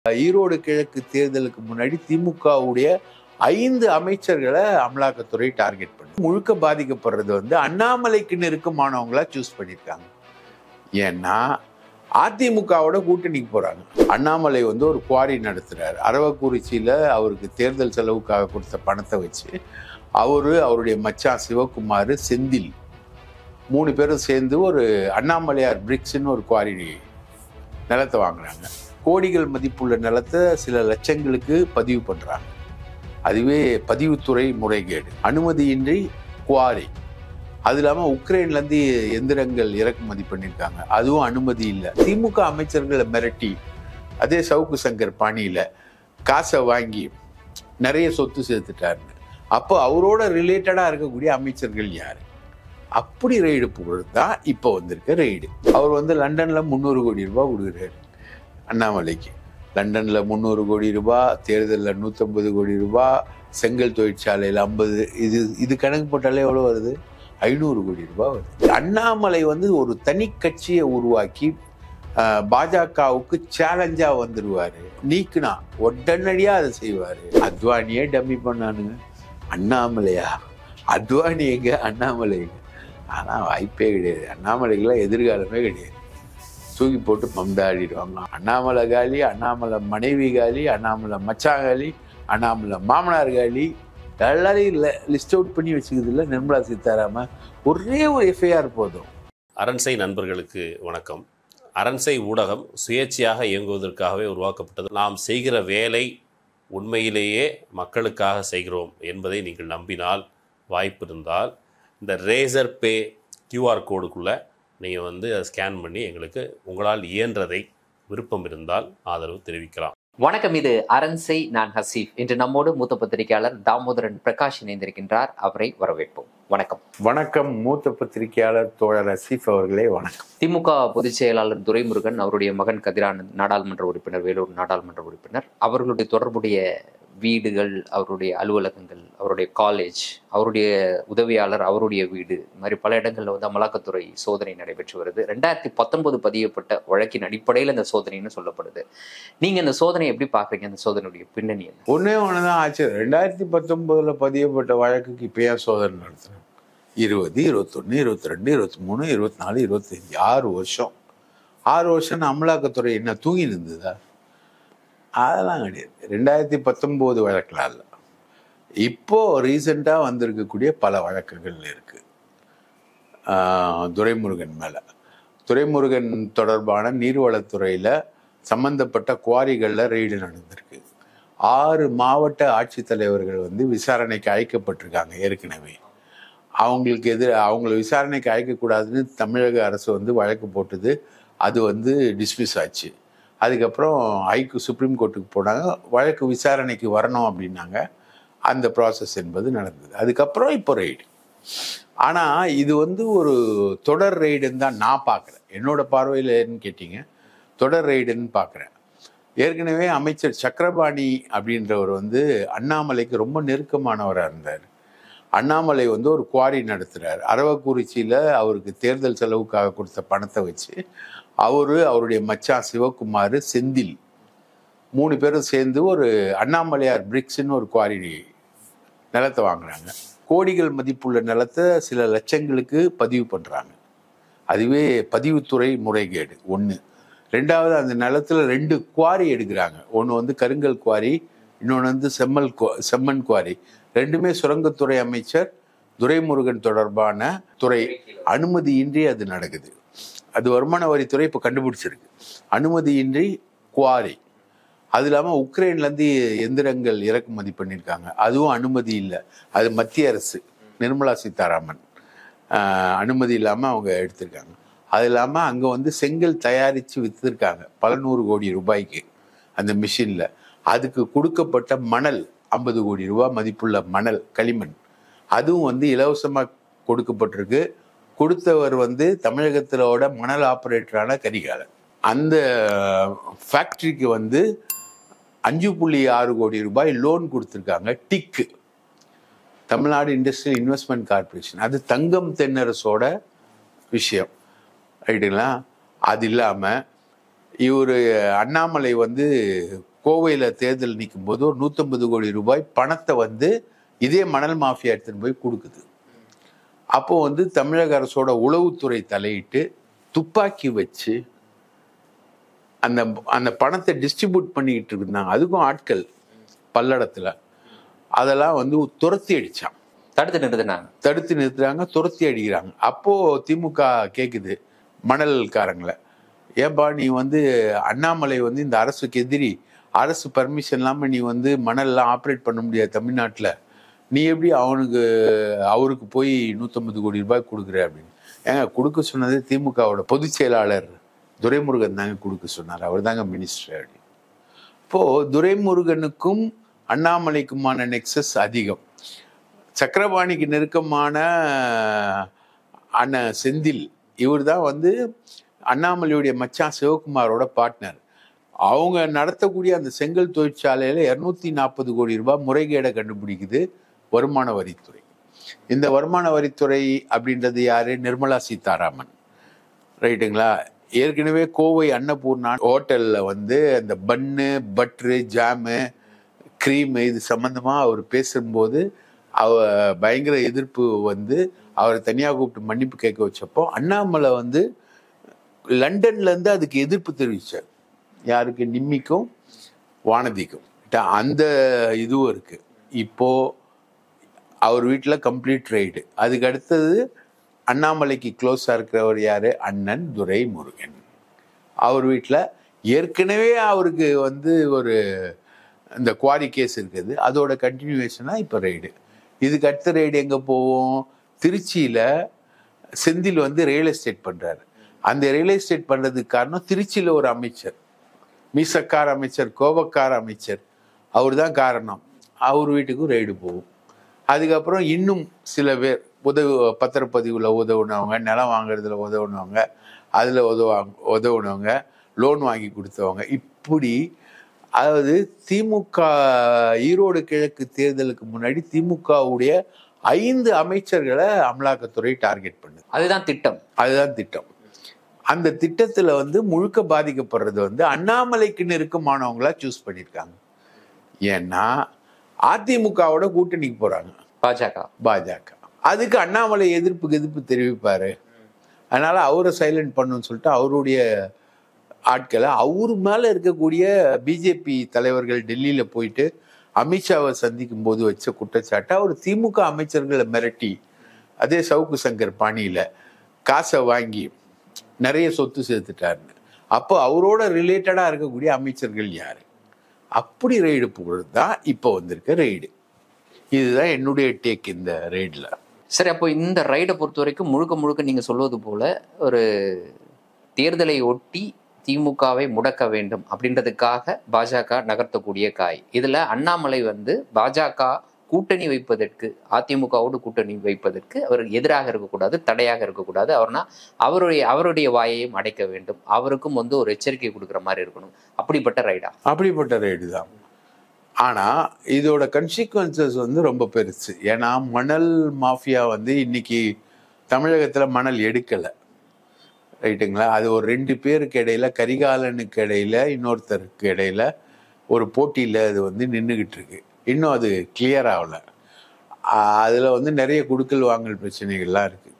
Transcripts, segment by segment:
ஈரோடு கிழக்கு தேர்தலுக்கு முன்னாடி திமுகவுடைய 5 அமைச்சர்களை அமலாக்கத்துறை டார்கெட் பண்ணி முழுக்க பாதிக்கப்படுறது அண்ணாமலைக்கு நெருக்கமானவங்களா சூஸ் பண்ணியிருக்காங்க. ஏன்னா அதிமுகவோட கூட்டணிக்கு போறாங்க. அண்ணாமலை ஒரு குவாரி நடத்துறாரு. அரவக்குறிச்சியில அவருக்கு தேர்தல் செலவுக்காக கொடுத்த பணத்தை வச்சு அவருடைய மச்சான் சிவகுமார், செந்தில் 3 பேரும் சேர்ந்து ஒரு அண்ணாமலையார் பிரிக்ஸ்ன்னு ஒரு குவாரி நிலத்தை வாங்குறாங்க. கோடிகள் மதிப்புள்ள நிலத்தை சில லட்சங்களுக்கு பதிவு பண்றாங்க. அதுவே பதிவுத்துறை முறைகேடு. அனுமதியின்றி குவாரி. அது இல்லாமல் உக்ரைன்லேருந்து எந்திரங்கள் இறக்குமதி பண்ணியிருக்காங்க. அதுவும் அனுமதி இல்லை. திமுக அமைச்சர்களை மிரட்டி அதே சவுக்கு சங்கர் பாணியில் காசை வாங்கி நிறைய சொத்து சேர்த்துட்டாருன்னு. அப்போ அவரோட ரிலேட்டடாக இருக்கக்கூடிய அமைச்சர்கள் யார்? அப்படி ரெய்டு புகழ் தான் இப்போ வந்திருக்க ரெய்டு. அவர் லண்டனில் 300 கோடி ரூபாய் கொடுக்குறாரு அண்ணாமலைக்கு. லண்டனில் 300 கோடி ரூபாய், தேர்தலில் 150 கோடி ரூபாய், செங்கல் தொழிற்சாலையில் 50. இது கணக்கு போட்டாலே எவ்வளோ வருது? 500 கோடி ரூபாய் வருது. அண்ணாமலை ஒரு தனி கட்சியை உருவாக்கி பாஜகவுக்கு சேலஞ்சா வந்துடுவாரு. நீக்குனா உடனடியா அதை செய்வாரு. அத்வானியே டம்மி பண்ணானுங்க. அண்ணாமலையா? அத்வானி எங்க, அண்ணாமலை எங்க? ஆனால் வாய்ப்பே கிடையாது. அண்ணாமலைக்கெல்லாம் எதிர்காலமே கிடையாது. தூக்கி போட்டு பந்தாடிடுவாங்க. அண்ணாமலை காலி, அண்ணாமலை மனைவி காலி, அண்ணாமலை மச்சான் காலி, அண்ணாமலை மாமனார் காலி. எல்லாரையும் லிஸ்ட் அவுட் பண்ணி வச்சுக்கிறது இல்லை நிர்மலா சீதாராமன். ஒரே ஒரு எஃப்ஐஆர் போதும். அரண்சை நண்பர்களுக்கு வணக்கம். அரண்சை ஊடகம் சுயேட்சையாக இயங்குவதற்காகவே உருவாக்கப்பட்டது. நாம் செய்கிற வேலை உண்மையிலேயே மக்களுக்காக செய்கிறோம் என்பதை நீங்கள் நம்பினால், வாய்ப்பு இருந்தால் இந்த ரேசர் பே கியூஆர் கோடுக்குள்ளே நீங்கள் அதை ஸ்கேன் பண்ணி எங்களுக்கு உங்களால் இயன்றதை விருப்பம் இருந்தால் ஆதரவு தெரிவிக்கலாம். வணக்கம், இது அரண்சை. நான் ஹசீஃப். இன்று நம்மோடு மூத்த பத்திரிகையாளர் தாமோதரன் பிரகாஷ் இணைந்திருக்கின்றார். அவரை வரவேற்போம். வணக்கம். வணக்கம் மூத்த பத்திரிகையாளர் தோழர் ஹசீஃப் அவர்களே வணக்கம். திமுக பொதுச் செயலாளர் துரைமுருகன், அவருடைய மகன் கதிரானந்த் நாடாளுமன்ற உறுப்பினர், வேலூர் நாடாளுமன்ற உறுப்பினர், அவர்களுடைய தொடர்புடைய வீடுகள், அவருடைய அலுவலகங்கள், அவருடைய காலேஜ், அவருடைய உதவியாளர், அவருடைய வீடு, இந்த மாதிரி பல இடங்களில் அமலாக்கத்துறை சோதனை நடைபெற்று வருது. 2019 பதியப்பட்ட வழக்கின் அடிப்படையில் இந்த சோதனைன்னு சொல்லப்படுது. நீங்க இந்த சோதனை எப்படி பாக்குறீங்க? அந்த சோதனையுடைய பின்னணி என்ன? ஒண்ணுதான் ஆச்சு. 2019 பதியப்பட்ட வழக்குக்கு இப்ப ஏன் சோதனை நடத்துறோம்? 20, 21, 22, 23, 24, 25, 6 வருஷம். 6 வருஷம் அமலாக்கத்துறை என்ன தூங்கி இருந்ததா? அதெல்லாம் கிடையாது. 2019 வழக்கில் இல்லை. இப்போ ரீசெண்டாக வந்திருக்கக்கூடிய பல வழக்குகள் இருக்கு துரைமுருகன் மேலே. துரைமுருகன் தொடர்பான நீர்வளத்துறையில் சம்பந்தப்பட்ட குவாரிகளில் ரெய்டு நடந்திருக்கு. 6 மாவட்ட ஆட்சித்தலைவர்கள் விசாரணைக்கு அழைக்கப்பட்டிருக்காங்க ஏற்கனவே. அவங்களை விசாரணைக்கு அழைக்கக்கூடாதுன்னு தமிழக அரசு வழக்கு போட்டது. அது டிஸ்மிஸ் ஆச்சு. அதுக்கப்புறம் சுப்ரீம் கோர்ட்டுக்கு போனாங்க. வழக்கு விசாரணைக்கு வரணும் அப்படின்னாங்க. அந்த ப்ராசஸ் என்பது நடந்தது. அதுக்கப்புறம் இப்போ ரெய்டு. ஆனால் இது ஒரு தொடர் ரெய்டுன்னு தான் நான் பார்க்குறேன். என்னோட பார்வையில் ஏன்னு கேட்டிங்க, தொடர் ரெய்டுன்னு பார்க்குறேன். ஏற்கனவே அமைச்சர் சக்கரபாணி அப்படின்றவர் அண்ணாமலைக்கு ரொம்ப நெருக்கமானவராக இருந்தார். அண்ணாமலை ஒரு குவாரி நடத்துகிறார். அரவக்குறிச்சியில் அவருக்கு தேர்தல் செலவுக்காக கொடுத்த பணத்தை வச்சு அவருடைய மச்சான் சிவகுமார், செந்தில் 3 பேரும் சேர்ந்து ஒரு அண்ணாமலையார் பிரிக்ஸ்ன்னு ஒரு குவாரி நிலத்தை வாங்குறாங்க. கோடிகள் மதிப்புள்ள நிலத்தை சில லட்சங்களுக்கு பதிவு பண்ணுறாங்க. அதுவே பதிவுத்துறை முறைகேடு. 1. 2வது, அந்த நிலத்தில் 2 குவாரி எடுக்கிறாங்க. ஒன்று கருங்கல் குவாரி, இன்னொன்று செம்மண் குவாரி. 2மே சுரங்கத்துறை அமைச்சர் துரைமுருகன் தொடர்பான துறை. அனுமதியின்றி அது நடக்குது. அது வருமான வரித்துறை இப்போ கண்டுபிடிச்சிருக்கு. அனுமதியின்றி குவாரி. அது இல்லாமல் உக்ரைன்லேருந்து எந்திரங்கள் இறக்குமதி பண்ணியிருக்காங்க. அதுவும் அனுமதி இல்லை. அது மத்திய அரசு, நிர்மலா சீதாராமன் அனுமதி இல்லாமல் அவங்க எடுத்திருக்காங்க. அது இல்லாமல் அங்கே செங்கல் தயாரித்து விற்றுருக்காங்க பல 100 கோடி ரூபாய்க்கு அந்த மிஷினில். அதுக்கு கொடுக்கப்பட்ட மணல் 50 கோடி ரூபாய் மதிப்புள்ள மணல், களிமண், அதுவும் இலவசமாக கொடுக்கப்பட்டிருக்கு. கொடுத்தவர் தமிழகத்திலோட மணல் ஆப்ரேட்டரான கரிகாலன். அந்த ஃபேக்ட்ரிக்கு 5.6 கோடி ரூபாய் லோன் கொடுத்துருக்காங்க. டிக்கு, தமிழ்நாடு இண்டஸ்ட்ரியல் இன்வெஸ்ட்மெண்ட் கார்பரேஷன். அது தங்கம் தென்னரசோட விஷயம், ரைட்டுங்களா? அது இல்லாமல் இவர் அண்ணாமலை கோவையில் தேர்தல் நிற்கும் போது ஒரு 150 கோடி ரூபாய் பணத்தை வந்து இதே மணல் மாஃபியா எடுத்துன்னு போய் கொடுக்குது. அப்போ வந்து தமிழக அரசோட உளவுத்துறை தலையிட்டு துப்பாக்கி வச்சு அந்த அந்த பணத்தை டிஸ்ட்ரிபியூட் பண்ணிக்கிட்டு இருந்தாங்க. அதுக்கும் ஆட்கள் பல்லடத்துல அதெல்லாம் வந்து துரத்தி அடிச்சான். தடுத்து நிறுத்துறாங்க, துரத்தி அடிக்கிறாங்க. அப்போ திமுக கேக்குது மணல்காரங்களை, ஏன்பா நீ வந்து அண்ணாமலை வந்து இந்த அரசுக்கு எதிரி, அரசு பர்மிஷன் இல்லாம நீ வந்து மணல்லாம் ஆப்ரேட் பண்ண முடியாது தமிழ்நாட்டுல, நீ எப்படி அவருக்கு போய் 150 கோடி ரூபாய் கொடுக்குற அப்படின்னு. ஏங்க கொடுக்க சொன்னது திமுகவோட பொதுச் செயலாளர் துரைமுருகன் தாங்க கொடுக்க சொன்னார், அவர் தாங்க மினிஸ்டர் அப்படின்னு. இப்போ துரைமுருகனுக்கும் அண்ணாமலைக்குமான நெக்ஸஸ் அதிகம். சக்கரபாணிக்கு நெருக்கமான அண்ணன் செந்தில், இவர் தான் வந்து அண்ணாமலையுடைய மச்சான் சிவகுமாரோட பார்ட்னர். அவங்க நடத்தக்கூடிய அந்த செங்கல் தொழிற்சாலையில 240 கோடி ரூபாய் முறைகேடை கண்டுபிடிக்குது வருமான வரித்துறை. இந்த வருமான வரித்துறை அப்படின்றது யாரு? நிர்மலா சீதாராமன், ரைட்டுங்களா? ஏற்கனவே கோவை அன்னபூர்ணா ஹோட்டல்ல வந்து அந்த பன்னு, பட்ரு, ஜாமு, கிரீமு இது சம்பந்தமா அவர் பேசும்போது பயங்கர எதிர்ப்பு வந்து அவரை தனியாக கூப்பிட்டு மன்னிப்பு கேட்க வச்சப்போ அண்ணாமலை வந்து லண்டன்ல இருந்து அதுக்கு எதிர்ப்பு தெரிவிச்சார். யாருக்கு? நிம்மிக்கும் வானதிக்கும். அந்த இதுவும் இருக்கு. இப்போ அவர் வீட்டில் கம்ப்ளீட் ரைடு. அதுக்கு அடுத்தது அண்ணாமலைக்கு க்ளோஸாக இருக்கிறவர் யாரு? அண்ணன் துரைமுருகன். அவர் வீட்டில் ஏற்கனவே அவருக்கு வந்து ஒரு இந்த குவாரி கேஸ் இருக்குது, அதோட கண்டினியூவேஷனாக இப்போ ரைடு. இதுக்கு அடுத்த ரைடு எங்கே போவோம்? திருச்சியில் செந்தில் வந்து ரியல் எஸ்டேட் பண்ணுறாரு. அந்த ரியல் எஸ்டேட் பண்ணுறதுக்கு காரணம் திருச்சியில் ஒரு அமைச்சர், மீசக்கார அமைச்சர், கோபக்கார அமைச்சர், அவர் தான் காரணம். அவர் வீட்டுக்கும் ரைடு போகும். அதுக்கப்புறம் இன்னும் சில பேர் பத்திரப்பதிவில் உதவுனவங்க, நிலம் வாங்குறதுல உதவுனவங்க, அதில் உதவுனவங்க, லோன் வாங்கி கொடுத்தவங்க, இப்படி. அதாவது திமுக ஈரோடு கிழக்கு தேர்தலுக்கு முன்னாடி திமுகவுடைய 5 அமைச்சர்களை அமலாக்கத்துறை டார்கெட் பண்ணுது. அதுதான் திட்டம். அந்த திட்டத்துல வந்து முழுக்க பாதிக்கப்படுறது வந்து அண்ணாமலைக்கு நெருக்கமானவங்களா சூஸ் பண்ணியிருக்காங்க. ஏன்னா அதிமுகவோட கூட்டணிக்கு போறாங்க பாஜக. அதுக்கு அண்ணாமலை எதிர்ப்பு தெரிவிப்பாரு. அதனால அவரை சைலண்ட் பண்ணுன்னு சொல்லிட்டு அவருடைய ஆட்களை, அவரு மேல இருக்கக்கூடிய பிஜேபி தலைவர்கள் டெல்லியில போயிட்டு அமித்ஷாவை சந்திக்கும் போது வச்ச குற்றச்சாட்டை அவர் திமுக அமைச்சர்களை மிரட்டி, அதே சவுக்கு சங்கர் பாணியில காசை வாங்கி நிறைய சொத்து சேர்த்துட்டாருன்னு. அப்போ அவரோட ரிலேட்டடா இருக்கக்கூடிய அமைச்சர்கள் யாரு? அப்படி ரெய்டு போடுறது தான் இப்போ வந்திருக்க ரெய்டு. இதுதான் என்னுடைய டேக் இந்த ரெய்டில். சரி, அப்போ இந்த ரைடை பொறுத்த வரைக்கும் முழுக்க நீங்க சொல்வது போல ஒரு தேர்தலை ஒட்டி திமுகவை முடக்க வேண்டும் அப்படின்றதுக்காக பாஜக நகர்த்தக்கூடிய காய். இதுல அண்ணாமலை வந்து பாஜக கூட்டணி வைப்பதற்கு, அதிமுகவோடு கூட்டணி வைப்பதற்கு அவர் எதிராக இருக்கக்கூடாது, தடையாக இருக்கக்கூடாது. அவருடைய வாயையும் அடைக்க வேண்டும். அவருக்கும் வந்து ஒரு எச்சரிக்கை கொடுக்குற மாதிரி இருக்கணும். அப்படிப்பட்ட ரைடு தான். ஆனா இதோட கன்சிக்வன்சஸ் வந்து ரொம்ப பெருசு. ஏன்னா மணல் மாஃபியா வந்து இன்னைக்கு தமிழகத்துல மணல் எடுக்கல, ரைட்டுங்களா? அது ஒரு 2 பேருக்கு இடையில, கரிகாலனுக்கு இடையில, இன்னொருத்தருக்கு இடையில ஒரு போட்டியில் அது வந்து நின்றுகிட்டு இருக்கு. இன்னும் அது கிளியர் ஆகல. அதில் வந்து நிறைய குடுக்கல் வாங்கல் பிரச்சனைகள்லாம் இருக்கு.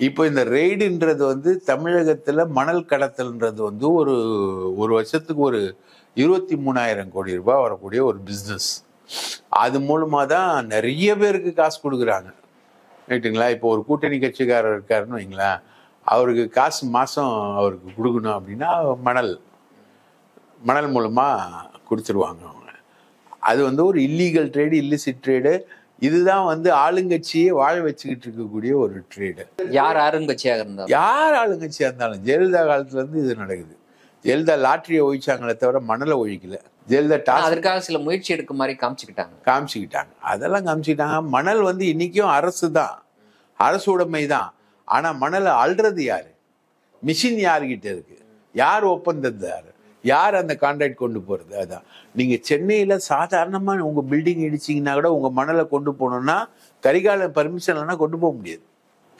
இப்போ இந்த ரெய்டுன்றது வந்து தமிழகத்தில் மணல் கடத்தல்ன்றது வந்து ஒரு வருஷத்துக்கு ஒரு 23,000 கோடி ரூபாய் வரக்கூடிய ஒரு பிஸ்னஸ். அது மூலமாக தான் நிறைய பேருக்கு காசு கொடுக்குறாங்க, ரைட்டுங்களா? இப்போ ஒரு கூட்டணி கட்சிக்காரர் இருக்காருன்னு வைங்களேன், அவருக்கு காசு மாதம் அவருக்கு கொடுக்கணும் அப்படின்னா மணல் மூலமாக கொடுத்துருவாங்க அவங்க. அது வந்து ஒரு இல்லீகல் ட்ரேடு, இல்லிசிட் ட்ரேடு. இதுதான் வந்து ஆளுங்கட்சியே வாழ வச்சுக்கிட்டு இருக்கக்கூடிய ஒரு ட்ரேடு. யார் ஆளுங்கட்சியாக இருந்தாலும் ஜெயலலிதா காலத்துல இருந்து இது நடக்குது. ஜெயலலிதா லாட்டரியை ஒழிச்சாங்களே தவிர மணலை ஒழிக்கல. ஜெயலலிதா அதற்காக சில முயற்சி எடுக்க மாதிரி காமிச்சுக்கிட்டாங்க. அதெல்லாம் காமிச்சுக்கிட்டாங்க. மணல் வந்து இன்னைக்கும் அரசு தான், அரசு உடைமை தான். ஆனா மணலை அள்ளுறது யாரு? மிஷின் யாருக்கிட்ட இருக்கு? யார் ஒப்பந்தத்தாரு? யார் அந்த கான்ட்ராக்ட் கொண்டு போறது? அதான் நீங்க சென்னையில சாதாரணமா உங்க பில்டிங் இடிச்சிங்கன்னா கூட உங்க மணலை கொண்டு போகணும்னா கரிகாலன் பர்மிஷன் இல்லைன்னா கொண்டு போக முடியாது.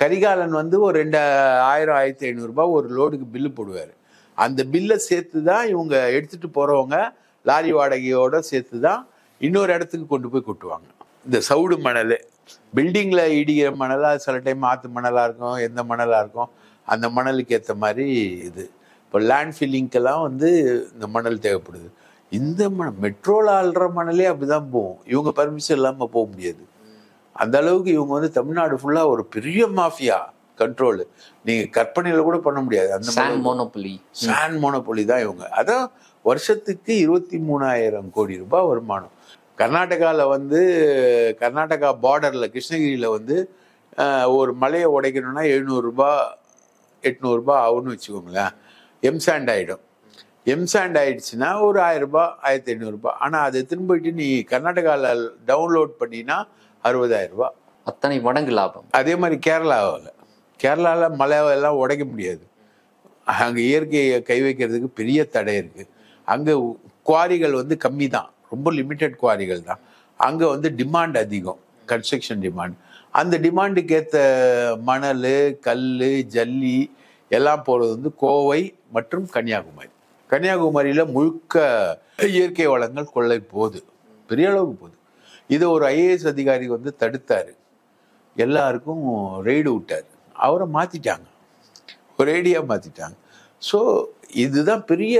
கரிகாலன் வந்து ஒரு 2,000 1,500 ரூபாய் ஒரு லோடுக்கு பில்லு போடுவாரு. அந்த பில்லை சேர்த்து தான் இவங்க எடுத்துட்டு போறவங்க லாரி வாடகையோட சேர்த்து தான் இன்னொரு இடத்துக்கு கொண்டு போய் கொட்டுவாங்க. இந்த சவுடு மணல், பில்டிங்கில் இடிக்கிற மணலாக சில டைம் ஆற்று மணலாக இருக்கும், எந்த மணலாக இருக்கும், அந்த மணலுக்கு ஏற்ற மாதிரி இது. இப்போ லேண்ட் ஃபில்லிங்கெல்லாம் வந்து இந்த மணல் தேவைப்படுது. இந்த மெட்ரோவில் ஆள்ற மணலே அப்படி தான் போகும். இவங்க பர்மிஷன் இல்லாமல் போக முடியாது. அந்த அளவுக்கு இவங்க வந்து தமிழ்நாடு ஃபுல்லாக ஒரு பெரிய மாஃபியா கண்ட்ரோலு. நீங்கள் கற்பனையில் கூட பண்ண முடியாது. அந்த சாண்ட் மோனோபொலி தான் இவங்க. அதான் வருஷத்துக்கு 23,000 கோடி ரூபாய் வருமானம். கர்நாடகாவில் வந்து கர்நாடகா பார்டரில் கிருஷ்ணகிரியில் வந்து ஒரு மலையை உடைக்கணும்னா 700 ரூபாய் 800 ரூபாய் ஆகும்னு வச்சுக்கோங்களேன். எம்சாண்ட் ஆகிடும். எம்சாண்ட் ஆயிடுச்சுன்னா ஒரு 1000 ரூபாய் 1500 ரூபாய். ஆனால் அதை திரும்பிட்டு நீ கர்நாடகாவில் டவுன்லோட் பண்ணினா 60,000 ரூபாய். அத்தனை மடங்கு லாபம். அதே மாதிரி கேரளாவில் மலையெல்லாம் உடைக்க முடியாது. அங்கே இயற்கையை கை வைக்கிறதுக்கு பெரிய தடை இருக்குது. அங்கே குவாரிகள் வந்து கம்மி தான், ரொம்ப லிமிட்டட் குவாரிகள் தான். அங்கே வந்து டிமாண்ட் அதிகம், கன்ஸ்ட்ரக்ஷன் டிமாண்ட். அந்த டிமாண்டுக்கு ஏற்ற மணல், கல், ஜல்லி எல்லாம் போகிறது வந்து கோவை மற்றும் கன்னியாகுமரி. கன்னியாகுமரியில் முழுக்க இயற்கை வளங்கள் கொள்ளை போகுது, பெரிய அளவுக்கு போகுது. இதை ஒரு ஐஏஎஸ் அதிகாரி வந்து தடுத்தார், எல்லாருக்கும் ரெய்டு விட்டார். அவரை மாற்றிட்டாங்க, ஒரேடியாக மாற்றிட்டாங்க. ஸோ இதுதான் பெரிய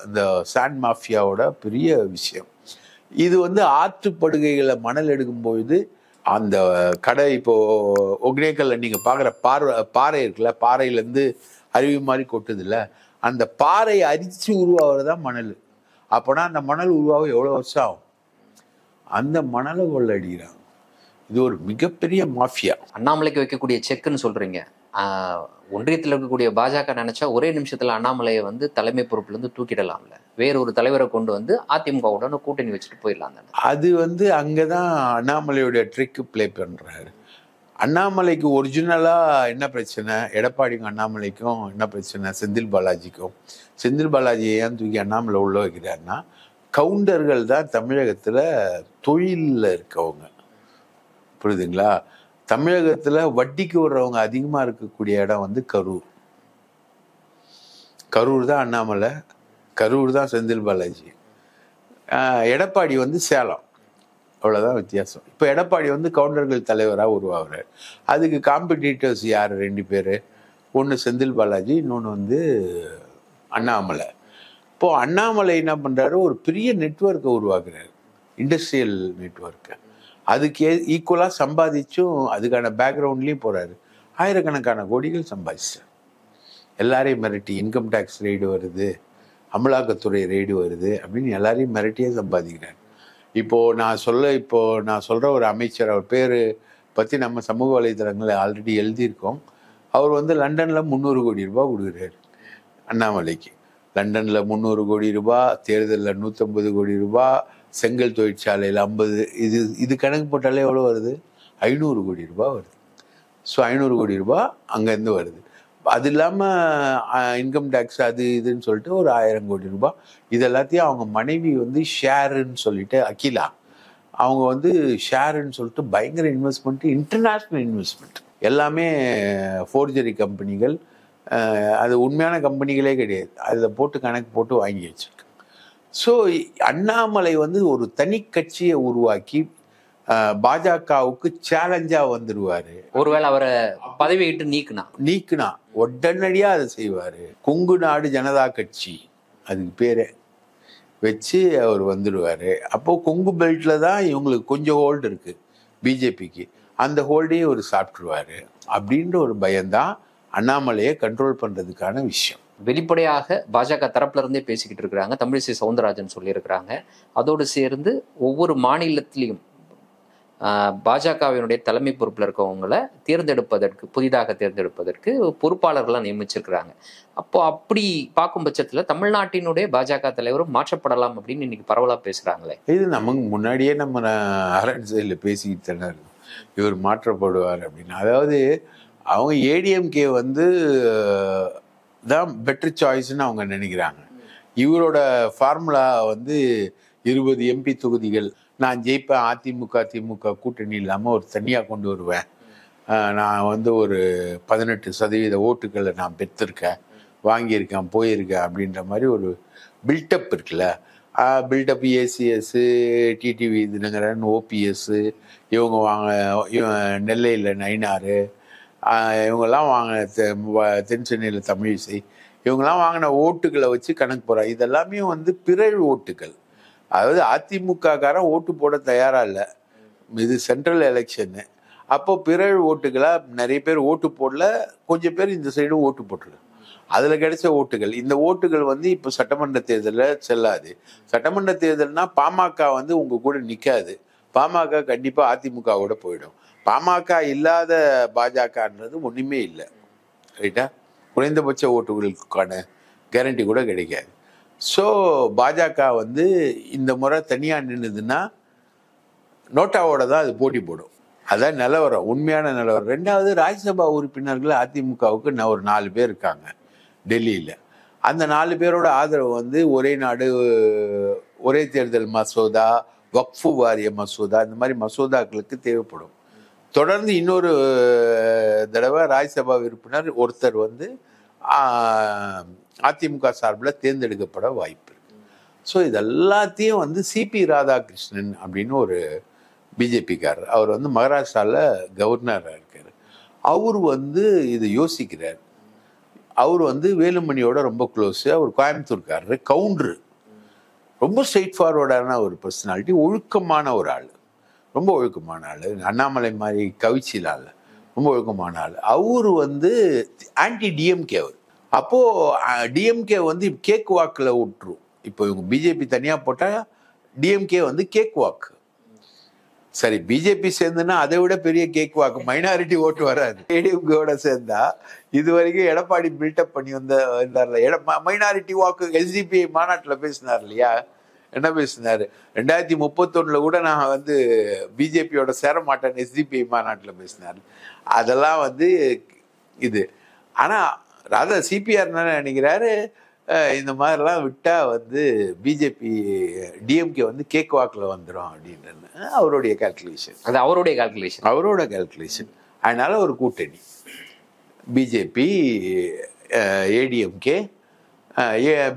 இந்த சாண்ட் மாஃபியாவோட பெரிய விஷயம். இது வந்து ஆற்றுப்படுகைகளை மணல் எடுக்கும்பொழுது அந்த கடை, இப்போது ஒகேனக்கல்ல நீங்கள் பார்க்குற பாறை இருக்குல்ல, பாறையிலேருந்து அருவி மாதிரி கொட்டுதில்ல, அந்த பாறையை அரித்து உருவாகிறது தான் மணல். அப்போனா அந்த மணல் உருவாக எவ்வளோ வருஷம் ஆகும்? அந்த மணலை கொள்ளடிக்கிறாங்க. இது ஒரு மிகப்பெரிய மாஃபியா. அண்ணாமலைக்கு வைக்கக்கூடிய செக்குன்னு சொல்றீங்க. ஒன்றியத்தில் இருக்கக்கூடிய பாஜக நினைச்சா ஒரே நிமிஷத்துல அண்ணாமலையை வந்து தலைமை பொறுப்புலேருந்து தூக்கிடலாம்ல, வேற ஒரு தலைவரை கொண்டு வந்து அதிமுகவுடன் கூட்டணி வச்சுட்டு போயிடலாம் தானே. அது வந்து அங்கதான் அண்ணாமலையோட ட்ரிக்கு பிளே பண்றாரு. அண்ணாமலைக்கு ஒரிஜினலாக என்ன பிரச்சனை, எடப்பாடிக்கும் அண்ணாமலைக்கும் என்ன பிரச்சனை, செந்தில் பாலாஜிக்கும். செந்தில் பாலாஜியை ஏன் தூக்கி அண்ணாமலை உள்ள வைக்கிறாருன்னா, கவுண்டர்கள் தான் தமிழகத்தில் தொழிலில் இருக்கவங்க, புரியுதுங்களா? தமிழகத்தில் வட்டிக்கு வர்றவங்க அதிகமாக இருக்கக்கூடிய இடம் வந்து கரூர். கரூர் தான் அண்ணாமலை, கரூர் தான் செந்தில் பாலாஜி. எடப்பாடி வந்து சேலம், அவ்வளோதான் வித்தியாசம். இப்போ எடப்பாடி வந்து கவுண்டர்கள் தலைவராக உருவாகிறார். அதுக்கு காம்படிட்டர்ஸ் யார்? 2 பேர். ஒன்று செந்தில் பாலாஜி, இன்னொன்று வந்து அண்ணாமலை. இப்போது அண்ணாமலை என்ன பண்ணுறாரு, ஒரு பெரிய நெட்வொர்க்கை உருவாக்குறாரு, இண்டஸ்ட்ரியல் நெட்வொர்க்கை. அதுக்கு ஈக்குவலாக சம்பாதிச்சும் அதுக்கான பேக்ரவுண்ட்லேயும் போகிறாரு. ஆயிரக்கணக்கான கோடிகள் சம்பாதிச்சார். எல்லாரையும் மிரட்டி, இன்கம் டேக்ஸ் ரெய்டு வருது, அமலாக்கத்துறை ரெய்டு வருது அப்படின்னு எல்லாரையும் மிரட்டியே சம்பாதிக்கிறார். இப்போது நான் சொல்கிற ஒரு அமைச்சர், அவர் பேர் பற்றி நம்ம சமூக வலைதளங்களில் ஆல்ரெடி எழுதியிருக்கோம். அவர் வந்து லண்டனில் 300 கோடி ரூபாய் கொடுக்குறாரு அண்ணாமலைக்கு. லண்டனில் 300 கோடி ரூபாய், தேர்தலில் 150 கோடி ரூபாய், செங்கல் தொழிற்சாலையில் 50. இது கணக்கு போட்டாலே எவ்வளோ வருது? 500 கோடி ரூபாய் வருது. ஸோ 500 கோடி ரூபாய் அங்கேருந்து வருது. அது இல்லாமல் இன்கம் டேக்ஸ் அது இதுன்னு சொல்லிட்டு ஒரு 1000 கோடி ரூபாய். இது எல்லாத்தையும் அவங்க மனைவி வந்து ஷேருன்னு சொல்லிட்டு, அகிலா, அவங்க வந்து ஷேருன்னு சொல்லிட்டு பயங்கர இன்வெஸ்ட்மெண்ட்டு, இன்டர்நேஷ்னல் இன்வெஸ்ட்மெண்ட். எல்லாமே ஃபோர்ஜரி கம்பெனிகள், அது உண்மையான கம்பெனிகளே கிடையாது. அதில் போட்டு கணக்கு போட்டு வாங்கி வச்சிருக்காங்க. ஸோ அண்ணாமலை வந்து ஒரு தனி கட்சியை உருவாக்கி பாஜகவுக்கு சேலஞ்சா வந்துடுவாரு. ஒருவேளை அவரை பதவியை விட்டு நீக்குனா உடனடியா அதை செய்வாரு. கொங்கு நாடு ஜனதா கட்சி அதுக்கு பேரை வச்சு அவர் வந்துடுவாரு. அப்போ கொங்கு பெல்ட்ல தான் இவங்களுக்கு கொஞ்சம் ஹோல்டு இருக்கு பிஜேபிக்கு, அந்த ஹோல்டையும் அவர் சாப்பிட்டுருவாரு அப்படின்ற ஒரு பயம்தான் அண்ணாமலையை கண்ட்ரோல் பண்றதுக்கான விஷயம். வெளிப்படையாக பாஜக தரப்புல இருந்தே பேசிக்கிட்டு இருக்கிறாங்க. தமிழிசை சவுந்தரராஜன் சொல்லியிருக்கிறாங்க. அதோடு சேர்ந்து ஒவ்வொரு மாநிலத்திலையும் பாஜகவினுடைய தலைமை பொறுப்பில் இருக்கவங்களை புதிதாக தேர்ந்தெடுப்பதற்கு பொறுப்பாளர்களாக நியமிச்சிருக்கிறாங்க. அப்படி பார்க்கும் பட்சத்தில் தமிழ்நாட்டினுடைய பாஜக தலைவரும் மாற்றப்படலாம் அப்படின்னு இன்னைக்கு பரவலாக பேசுறாங்களே. இது நமக்கு முன்னாடியே நம்ம அரசியலில் பேசிக்கிட்டு தானே இருக்கும், இவர் மாற்றப்படுவார் அப்படின்னு. அதாவது அவங்க ஏடிஎம்கே வந்து தான் பெட்டர் சாய்ஸ்ன்னு அவங்க நினைக்கிறாங்க. இவரோட ஃபார்முலா வந்து 20 எம்பி தொகுதிகள் நான் ஜெயிப்பேன், திமுக கூட்டணி இல்லாமல் ஒரு தனியாக கொண்டு வருவேன், நான் வந்து ஒரு 18% ஓட்டுக்களை நான் பெற்றிருக்கேன், வாங்கியிருக்கேன், போயிருக்கேன் அப்படின்ற மாதிரி ஒரு பில்டப் இருக்குல்ல, build up ACS, TTV Dinakaran, OPS, இவங்க நெல்லையில் நயினார், இவங்கெல்லாம் தென் சென்னையில் தமிழிசை, இவங்கெல்லாம் வாங்கின ஓட்டுகளை வச்சு கணக்கு போகிறாங்க. இதெல்லாமே வந்து பிறழ் ஓட்டுகள். அதாவது அதிமுககாரன் ஓட்டு போட தயாராக இல்லை, இது சென்ட்ரல் எலெக்ஷனு. அப்போ பிறழ் ஓட்டுகளாக நிறைய பேர் ஓட்டு போடல, கொஞ்சம் பேர் இந்த சைடும் ஓட்டு போட்டுருக்காங்க. அதில் கிடைச்ச ஓட்டுகள், இந்த ஓட்டுகள் வந்து இப்போ சட்டமன்ற தேர்தலில் செல்லாது. சட்டமன்ற தேர்தல்னா பாமக வந்து உங்கள் கூட நிற்காது. பாமக கண்டிப்பாக அதிமுகவோட போயிடும். பாமக இல்லாத பாஜகன்றது ஒன்றுமே இல்லை, ரைட்டா? குறைந்தபட்ச ஓட்டுகளுக்கான கேரண்டி கூட கிடைக்காது. ஸோ பாஜக வந்து இந்த முறை தனியாக நின்றுதுன்னா நோட்டாவோட தான் அது போட்டி போடும். அதான் நிலவரம், உண்மையான நிலவரம். ரெண்டாவது, ராஜ்யசபா உறுப்பினர்கள் அதிமுகவுக்கு ஒரு 4 பேர் இருக்காங்க டெல்லியில். அந்த 4 பேரோட ஆதரவு வந்து ஒரே நாடு ஒரே தேர்தல் மசோதா, வக்ஃபு வாரிய மசோதா, இந்த மாதிரி மசோதாக்களுக்கு தேவைப்படும். தொடர்ந்து இன்னொரு தடவை ராஜ்யசபா உறுப்பினர் ஒருத்தர் வந்து அதிமுக சார்பில் தேர்ந்தெடுக்கப்பட வாய்ப்பு இருக்கு. ஸோ இதெல்லாத்தையும் வந்து சிபி ராதாகிருஷ்ணன் அப்படின்னு ஒரு பிஜேபிக்காரர், அவர் வந்து மகாராஷ்டிராவில் கவர்னராக இருக்கார். அவர் வந்து இதை யோசிக்கிறார். அவர் வந்து வேலுமணியோட ரொம்ப க்ளோஸு. அவர் கோயம்புத்தூர்காரர், கவுண்டரு, ரொம்ப ஸ்ட்ரெயிட் ஃபார்வர்டான ஒரு பர்சனாலிட்டி, ஒழுக்கமான ஒரு ஆள், ரொம்ப ஒழுக்கமான ஆள். அண்ணாமலை மாதிரி கவிச்சிலால் ரொம்ப ஒழுக்கமான ஆள். அவர் வந்து ஆன்டி டிஎம்கே. அவர் அப்போது டிஎம்கே வந்து கேக் வாக்கில் விட்டுரும். இப்போ இவங்க பிஜேபி தனியாக போட்டால் டிஎம்கே வந்து கேக் வாக்கு. சரி, பிஜேபி சேர்ந்துன்னா அதை விட பெரிய கேக் வாக்கு, மைனாரிட்டி ஓட்டு வராது. ஏடிஎம்கேவோட சேர்ந்தா இது வரைக்கும் எடப்பாடி பில்டப் பண்ணி வந்தார்ல, மைனாரிட்டி வாக்கு. எஸ்டிபிஐ மாநாட்டில் பேசினார் இல்லையா, என்ன பேசினார்? 2031 கூட நான் வந்து பிஜேபியோட சேர மாட்டேன்னு எஸ்டிபிஐ மாநாட்டில் பேசினார். அதெல்லாம் வந்து இது. ஆனால் சிபிஆர் என்ன நினைக்கிறாரு, இந்த மாதிரிலாம் விட்டால் வந்து பிஜேபி டிஎம்கே வந்து கேக் வாக்கில் வந்துடும் அப்படின்றது அவருடைய கால்குலேஷன். அது அவரோட கால்குலேஷன். அதனால ஒரு கூட்டணி பிஜேபி ஏடிஎம்கே,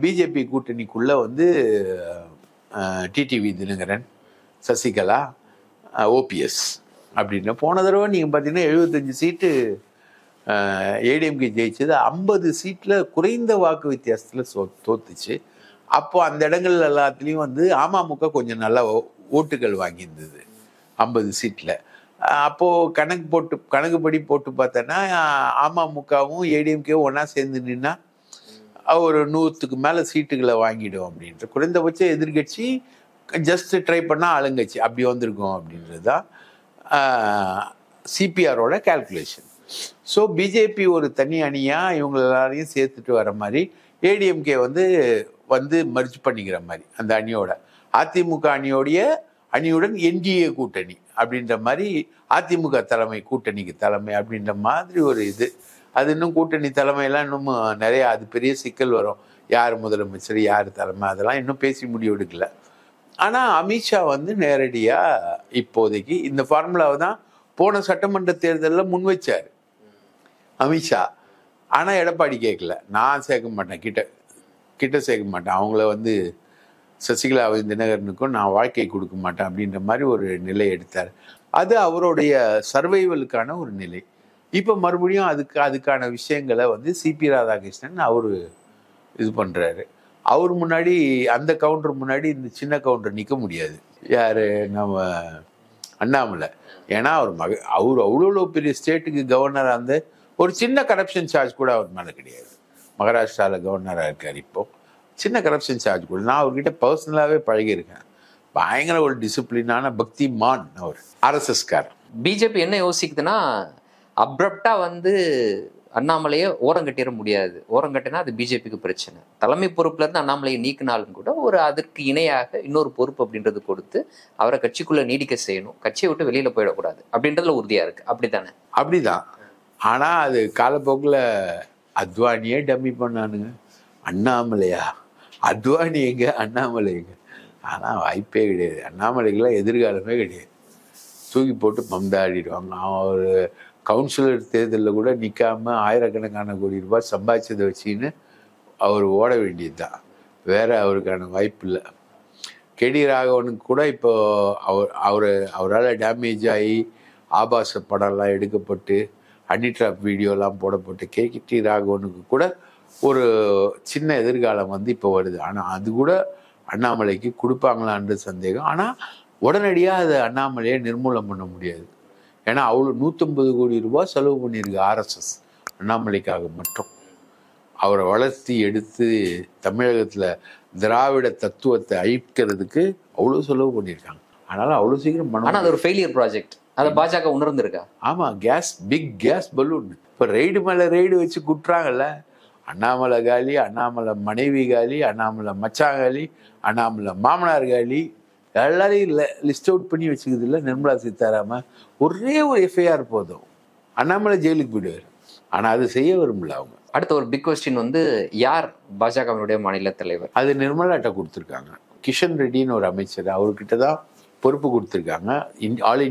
பிஜேபி கூட்டணிக்குள்ளே வந்து டிடிவி தினகரன், சசிகலா, ஓபிஎஸ் அப்படின்னு. போன தடவை நீங்கள் பார்த்தீங்கன்னா 75 சீட்டு ஏடிஎம்கே ஜெயிச்சது, 50 சீட்டில் குறைந்த வாக்கு வித்தியாசத்தில் தோத்துச்சு. அப்போ அந்த இடங்கள் எல்லாத்துலேயும் வந்து அமமுக கொஞ்சம் நல்லா ஓட்டுகள் வாங்கியிருந்தது 50 சீட்டில். அப்போது கணக்குப்படி போட்டு பார்த்தோன்னா அமமுகவும் ஏடிஎம்கேவும் ஒன்றா சேர்ந்து நின்னா ஒரு 100க்கு மேலே சீட்டுகளை வாங்கிடும் அப்படின்ற. குறைந்தபட்ச எதிர்கட்சி ஜஸ்ட் ட்ரை பண்ணால் ஆளுங்கட்சி அப்படி வந்திருக்கும் அப்படின்றது தான் சிபிஆரோட கால்குலேஷன். ஸோ பிஜேபி ஒரு தனி அணியாக இவங்க எல்லாரையும் சேர்த்துட்டு வர மாதிரி, ஏடிஎம்கே வந்து மர்ஜ் பண்ணிக்கிற மாதிரி அந்த அணியோட, அதிமுக அணியுடன் என்டிஏ கூட்டணி அப்படின்ற மாதிரி, அதிமுக தலைமை கூட்டணிக்கு தலைமை அப்படின்ற மாதிரி ஒரு இது. அது இன்னும் கூட்டணி தலைமையெல்லாம் இன்னும் நிறையா, அது பெரிய சிக்கல் வரும். யார் முதலமைச்சர், யார் தலைமை, அதெல்லாம் இன்னும் பேசி முடிவெடுக்கல. ஆனால் அமித்ஷா வந்து நேரடியாக இப்போதைக்கு இந்த ஃபார்முலாவை தான் போன சட்டமன்ற தேர்தலில் முன் வச்சார் அமித்ஷா. ஆனால் எடப்பாடி கேட்கல, நான் சேர்க்க மாட்டேன், கிட்ட சேர்க்க மாட்டேன், அவங்கள வந்து சசிகலாவின் தினகரனுக்கும் நான் வாழ்க்கை கொடுக்க மாட்டேன் அப்படின்ற மாதிரி ஒரு நிலை எடுத்தார். அது அவருடைய சர்வைவலுக்கான ஒரு நிலை. இப்போ மறுபடியும் அதுக்கான விஷயங்களை வந்து சிபி ராதாகிருஷ்ணன் அவர் இது பண்ணுறாரு. அவர் முன்னாடி, அந்த கவுண்டர் முன்னாடி இந்த சின்ன கவுண்டர் நிற்க முடியாது. யார்? நம்ம அண்ணாமலை. ஏன்னா அவர் அவ்வளோ பெரிய ஸ்டேட்டுக்கு கவர்னராக இருந்த ஒரு சின்ன கரப்ஷன் சார்ஜ் கூட அவர் மேலே கிடையாது. மகாராஷ்டிராவில் கவர்னராக இருக்கார். இப்போது சின்ன கரப்ஷன் சார்ஜ் கூட, நான் அவர்கிட்ட பர்சனலாகவே பழகியிருக்கேன். பயங்கர ஒரு டிசிப்ளினான பக்திமான் அவர், ஆர்எஸ்எஸ்கார். பிஜேபி என்ன யோசிக்குதுன்னா, அப்ரப்டா வந்து அண்ணாமலையை ஓரங்கட்டிட முடியாது. ஓரங்கட்டினா அது பிஜேபிக்கு பிரச்சனை. தலைமை பொறுப்புல இருந்து அண்ணாமலையை நீக்கினாலும் கூட ஒரு அதற்கு இணையாக இன்னொரு பொறுப்பு அப்படின்றது கொடுத்து அவரை கட்சிக்குள்ள நீடிக்க செய்யணும், கட்சியை விட்டு வெளியில போயிடக்கூடாது அப்படின்றதுல உறுதியா இருக்கு. அப்படித்தானே? அப்படிதான். ஆனா அது காலப்போக்கில் அத்வானியே டம்மி பண்ணானுங்க. அண்ணாமலையா? அத்வானி எங்க, அண்ணாமலை எங்க? ஆனால் வாய்ப்பே கிடையாது. அண்ணாமலைக்கெல்லாம் எதிர்காலமே கிடையாது. தூக்கி போட்டு பந்தாடிடுவாங்க. அவன் ஒரு கவுன்சிலர் தேர்தலில் கூட நிற்காம ஆயிரக்கணக்கான கோடி ரூபாய் சம்பாதிச்சதை வச்சுன்னு அவர் ஓட வேண்டியது தான். வேற அவருக்கான வாய்ப்பு இல்லை. கேடி ராகவனுக்கு கூட இப்போ அவரால் டேமேஜ் ஆகி ஆபாச படம்லாம் எடுக்கப்பட்டு ஹனிட்ராப் வீடியோலாம் போடப்பட்டு கேடி ராகவனுக்கு கூட ஒரு சின்ன எதிர்காலம் வந்து இப்போ வருது. ஆனால் அது கூட அண்ணாமலைக்கு கொடுப்பாங்களான்ற சந்தேகம். ஆனால் உடனடியாக அதை அண்ணாமலையை நிர்மூலம் பண்ண முடியாது. ஏன்னா அவ்வளோ 150 கோடி ரூபாய் செலவு பண்ணியிருக்கு ஆர்எஸ்எஸ் அண்ணாமலைக்காக மட்டும். அவரை வளர்த்தி எடுத்து தமிழகத்தில் திராவிட தத்துவத்தை அழிக்கிறதுக்கு அவ்வளோ செலவு பண்ணியிருக்காங்க. அதனால அவ்வளோ சீக்கிரம் ஆனால் அது ஒரு ஃபெயிலியர் ப்ராஜெக்ட். அதை பாஜக உணர்ந்திருக்கா? ஆமாம், பிக் கேஸ் பலூன். இப்போ ரெய்டு மேலே ரெய்டு வச்சு குட்டுறாங்கல்ல. அண்ணாமலை காலி, அண்ணாமலை மனைவி காலி, அண்ணாமலை மச்சான் காலி, அண்ணாமலை மாமனார் காலி, எல்லாரையும் லிஸ்ட் அவுட் பண்ணி வச்சுக்குது இல்லை நிர்மலா சீதாராமன். ஒரே ஒரு எஃப்ஐஆர் போதும், அண்ணாமலை ஜெயிலுக்கு போயிடுவார். ஆனால் அது செய்ய விரும்பல அவங்க. அடுத்த ஒரு பிக் கொஸ்டின் வந்து, யார் பாஜகவினுடைய மாநில தலைவர்? அது நிர்மலாட்ட கொடுத்துருக்காங்க. கிஷன் ரெட்டின்னு ஒரு அமைச்சர், அவர்கிட்ட தான் பொறுப்பு கொடுத்துருக்காங்க. ஆல்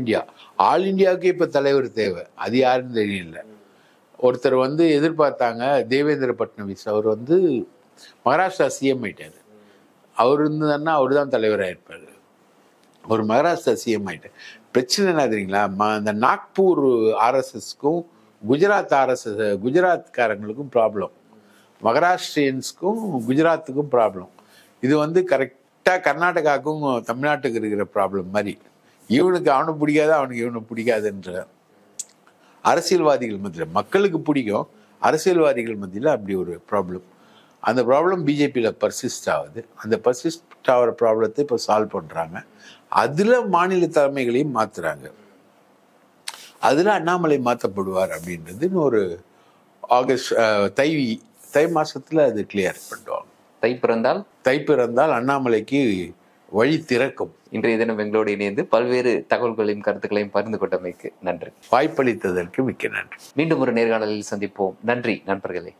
இண்டியாவுக்கு இப்போ தலைவர் தேவை. அது யாருன்னு தெரியல. ஒருத்தர் வந்து எதிர்பார்த்தாங்க, தேவேந்திர பட்னவிஸ். அவர் வந்து மகாராஷ்டிரா சிஎம் ஆயிட்டார். அவர் இருந்ததுன்னா அவர் தான் தலைவராக இருப்பார். ஒரு மகாராஷ்டிரா சிஎம் ஆயிட்டார். பிரச்சனை என்ன தெரியுங்களா? இந்த நாக்பூர் ஆர்எஸ்எஸ்க்கும் குஜராத்காரங்களுக்கும் ப்ராப்ளம், மகாராஷ்டிரியன்ஸ்க்கும் குஜராத்துக்கும் ப்ராப்ளம். இது வந்து கரெக்டாக கர்நாடகாவுக்கும் தமிழ்நாட்டுக்கு இருக்கிற ப்ராப்ளம் மாதிரி. இவனுக்கு அவனை பிடிக்காது, அவனுக்கு இவனை பிடிக்காதுன்ற அரசியல்வாதிகள் மத்தியில், மக்களுக்கு பிடிக்கும், அரசியல்வாதிகள் மத்தியில் அப்படி ஒரு ப்ராப்ளம். அந்த ப்ராப்ளம் பிஜேபியில் பர்சிஸ்ட் ஆகுது. அந்த பர்சிஸ்ட் ஆகிற ப்ராப்ளத்தை இப்போ சால்வ் பண்ணுறாங்க. அதில் மாநில தலைமைகளையும் மாற்றுறாங்க. அதில் அண்ணாமலை மாற்றப்படுவார் அப்படின்றது இன்னொரு தை மாதத்தில் அது கிளியர் பண்ணுவாங்க. தை பிறந்தால் அண்ணாமலைக்கு வழி திறக்கும். இன்றைய தினம் எங்களோடு இணைந்து பல்வேறு தகவல்களையும் கருத்துக்களையும் பகிர்ந்து கொண்டமைக்கு நன்றி. வாய்ப்பளித்ததற்கு மிக்க நன்றி. மீண்டும் ஒரு நேர்காணலில் சந்திப்போம். நன்றி நண்பர்களே.